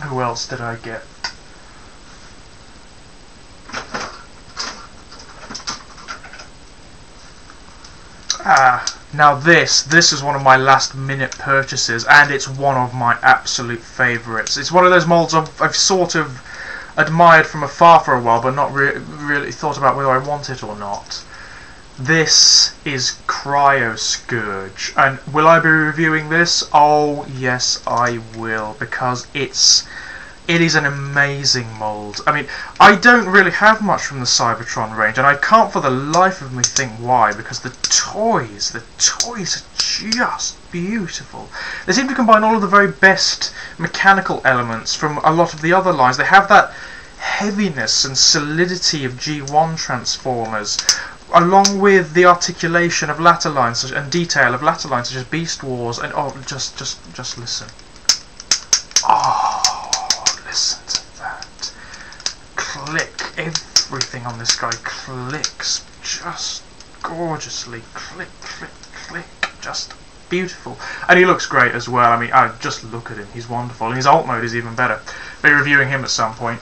Who else did I get? Now this is one of my last minute purchases, and it's one of my absolute favourites. It's one of those molds I've sort of admired from afar for a while, but not really thought about whether I want it or not. This is Cryo Scourge, and will I be reviewing this? Oh yes I will, because it is an amazing mould. I mean, I don't really have much from the Cybertron range, and I can't for the life of me think why, because the toys are just beautiful. They seem to combine all of the very best mechanical elements from a lot of the other lines. They have that heaviness and solidity of G1 Transformers, along with the articulation of latter lines and detail of latter lines such as Beast Wars, and oh, just listen. Oh, listen to that. Click. Everything on this guy clicks just gorgeously. Click, click, click. Just beautiful. And he looks great as well. I mean, just look at him. He's wonderful. And his alt mode is even better. I'll be reviewing him at some point.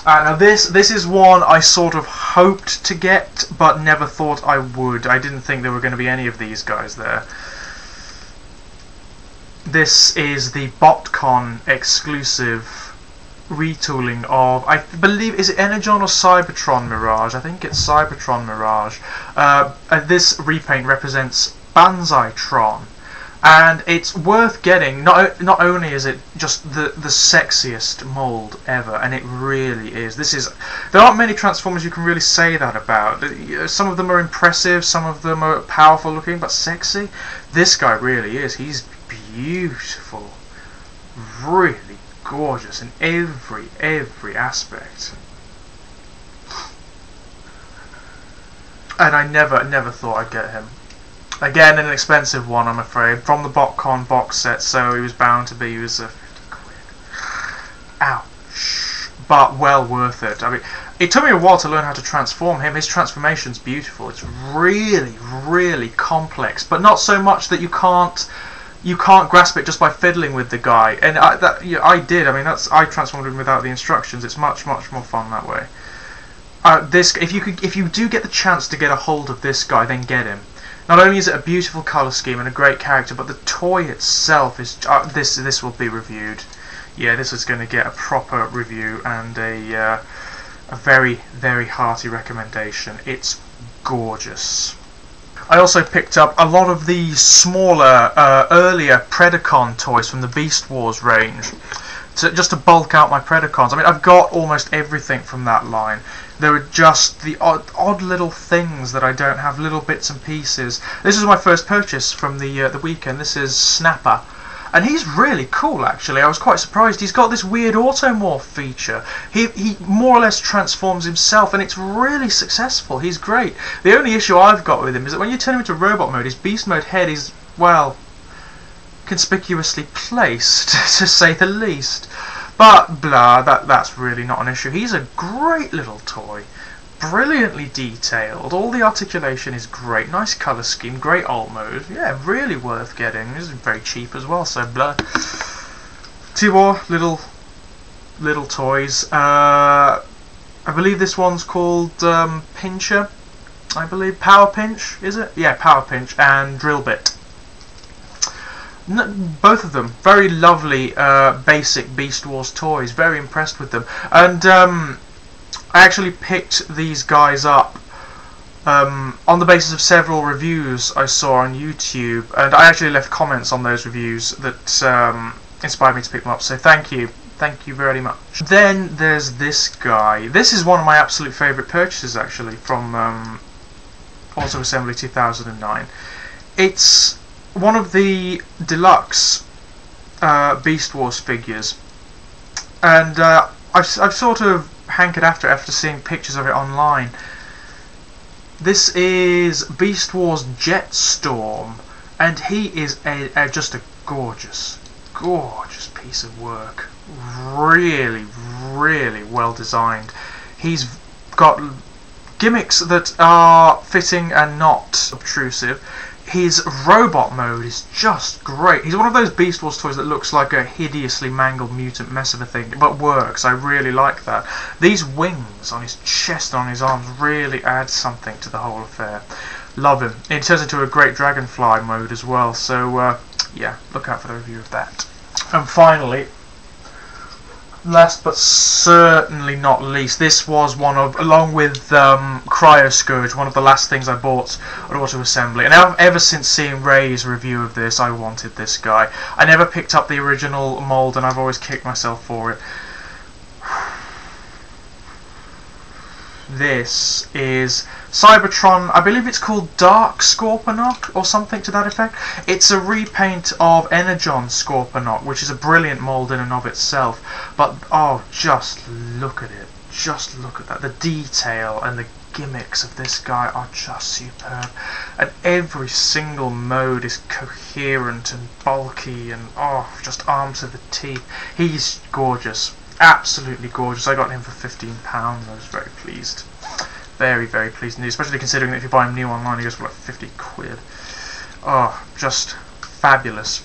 Now this is one I sort of hoped to get, but never thought I would. I didn't think there were going to be any of these guys there. This is the BotCon exclusive retooling of, I believe, is it Energon or Cybertron Mirage? I think it's Cybertron Mirage. This repaint represents Banzai-tron. And it's worth getting. Not only is it just the sexiest mould ever, and it really is. There aren't many Transformers you can really say that about. Some of them are impressive, some of them are powerful looking, but sexy. This guy really is. He's beautiful, really gorgeous in every aspect. And I never thought I'd get him. Again, an expensive one, I'm afraid, from the BotCon box set, so he was bound to be. He was 50 quid. Ouch. But well worth it. I mean, it took me a while to learn how to transform him. His transformation's beautiful. It's really complex, but not so much that you can't grasp it just by fiddling with the guy. And I did. I mean, I transformed him without the instructions. It's much more fun that way. If you do get the chance to get a hold of this guy, then get him. Not only is it a beautiful colour scheme and a great character, but the toy itself is... this will be reviewed. Yeah, this is going to get a proper review and a very hearty recommendation. It's gorgeous. I also picked up a lot of the smaller, earlier Predacon toys from the Beast Wars range, just to bulk out my Predacons. I mean, I've got almost everything from that line. There are just the odd little things that I don't have, little bits and pieces. This is my first purchase from the weekend. This is Snapper, and he's really cool actually. I was quite surprised. He's got this weird automorph feature. He more or less transforms himself, and it's really successful. He's great. The only issue I've got with him is that when you turn him into robot mode, his beast mode head is, well, conspicuously placed, to say the least. But blah, that's really not an issue. He's a great little toy, brilliantly detailed. All the articulation is great. Nice colour scheme, great alt mode. Yeah, really worth getting. This is very cheap as well. So blah. Two more little toys. I believe this one's called Pincher. I believe Power Pinch, is it? Yeah, Power Pinch and Drill Bit. Both of them very lovely, basic Beast Wars toys. Very impressed with them, and I actually picked these guys up on the basis of several reviews I saw on YouTube, and I actually left comments on those reviews that inspired me to pick them up. So thank you very much. Then there's this guy. This is one of my absolute favourite purchases actually from Auto Assembly 2009. It's one of the deluxe Beast Wars figures, and I've sort of hankered after seeing pictures of it online. This is Beast Wars Jetstorm, and he is just a gorgeous piece of work. Really well designed. He's got gimmicks that are fitting and not obtrusive. his robot mode is just great. He's one of those Beast Wars toys that looks like a hideously mangled mutant mess of a thing, but works. I really like that. These wings on his chest and on his arms really add something to the whole affair. Love him. It turns into a great Dragonfly mode as well, so yeah, look out for the review of that. And finally, last but certainly not least, this was one of, along with Cryo Scourge, one of the last things I bought at Auto Assembly. And ever since seeing Ray's review of this, I wanted this guy. I never picked up the original mould, and I've always kicked myself for it. This is Cybertron, I believe it's called Dark Scorponok or something to that effect. It's a repaint of Energon Scorponok, which is a brilliant mould in and of itself. But oh, just look at it. Just look at that. The detail and the gimmicks of this guy are just superb. And every single mode is coherent and bulky and oh, just armed to the teeth. He's gorgeous. Absolutely gorgeous. I got him for £15. I was very pleased. Very, very pleased indeed, especially considering that if you buy him new online he goes for like 50 quid. Oh, just fabulous.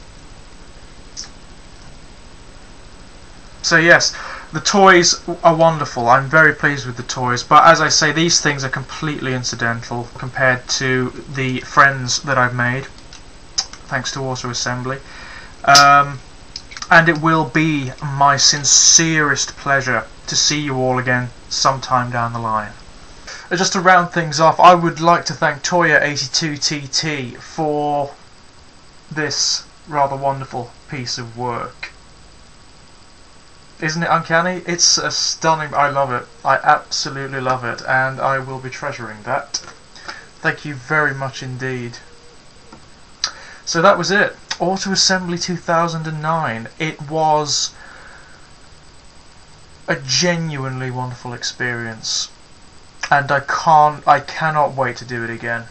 So yes, the toys are wonderful. I'm very pleased with the toys, but as I say, these things are completely incidental compared to the friends that I've made, thanks to Auto Assembly. And it will be my sincerest pleasure to see you all again sometime down the line. Just to round things off, I would like to thank Toya82TT for this rather wonderful piece of work. Isn't it uncanny? It's a stunning... I love it. I absolutely love it, and I will be treasuring that. Thank you very much indeed. So that was it. Auto Assembly 2009. It was a genuinely wonderful experience, and I cannot wait to do it again.